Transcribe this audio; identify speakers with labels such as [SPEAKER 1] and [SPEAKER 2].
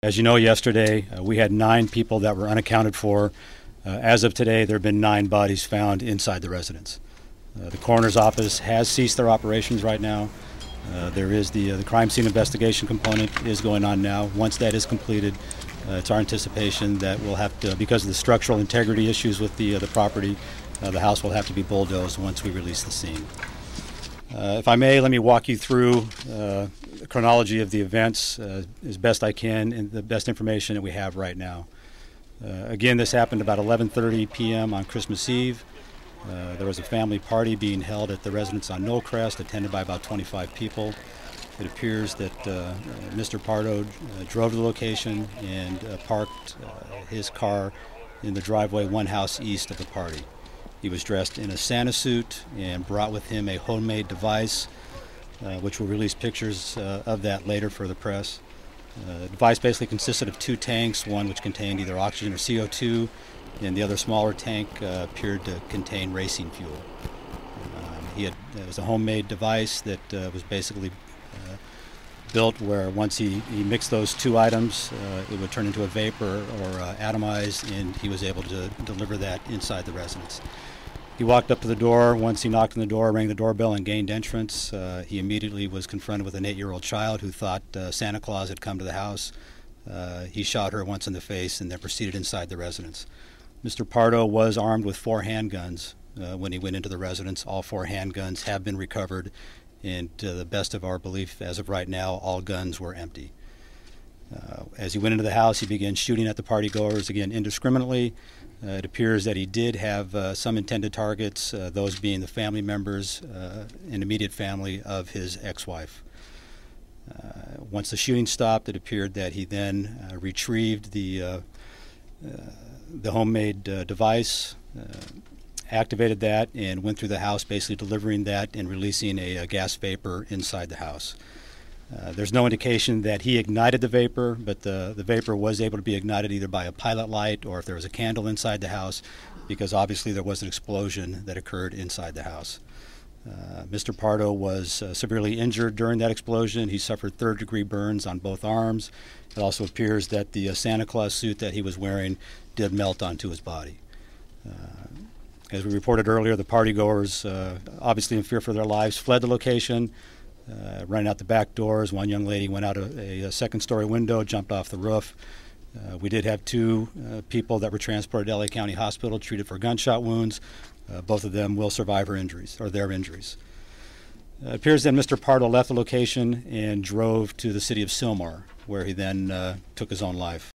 [SPEAKER 1] As you know, yesterday we had 9 people that were unaccounted for. As of today, there have been 9 bodies found inside the residence. The coroner's office has ceased their operations right now. There is the crime scene investigation component is going on now. Once that is completed, it's our anticipation that we'll have to, because of the structural integrity issues with the property, the house will have to be bulldozed once we release the scene. If I may, let me walk you through the chronology of the events as best I can and the best information that we have right now. Again, this happened about 11:30 p.m. on Christmas Eve. There was a family party being held at the residence on Knollcrest, attended by about 25 people. It appears that Mr. Pardo drove to the location and parked his car in the driveway one house east of the party. He was dressed in a Santa suit and brought with him a homemade device, which will release pictures of that later for the press. The device basically consisted of 2 tanks, one which contained either oxygen or CO2, and the other smaller tank appeared to contain racing fuel. It was a homemade device that was basically built where once he mixed those 2 items, it would turn into a vapor or atomize, and he was able to deliver that inside the residence. He walked up to the door. Once he knocked on the door, rang the doorbell, and gained entrance. He immediately was confronted with an 8-year-old child who thought Santa Claus had come to the house. He shot her once in the face and then proceeded inside the residence. Mr. Pardo was armed with 4 handguns when he went into the residence. All 4 handguns have been recovered, and to the best of our belief, as of right now, all guns were empty. As he went into the house, he began shooting at the partygoers, again, indiscriminately. It appears that he did have some intended targets, those being the family members and immediate family of his ex-wife. Once the shooting stopped, it appeared that he then retrieved the homemade device, activated that, and went through the house, basically delivering that and releasing a gas vapor inside the house. There's no indication that he ignited the vapor, but the vapor was able to be ignited either by a pilot light or if there was a candle inside the house, because obviously there was an explosion that occurred inside the house. Mr. Pardo was severely injured during that explosion. He suffered 3rd-degree burns on both arms. It also appears that the Santa Claus suit that he was wearing did melt onto his body. As we reported earlier, the partygoers, obviously in fear for their lives, fled the location, running out the back doors. One young lady went out a second-story window, jumped off the roof. We did have 2 people that were transported to LA County Hospital, treated for gunshot wounds. Both of them will survive their injuries. It appears that Mr. Pardo left the location and drove to the city of Sylmar, where he then took his own life.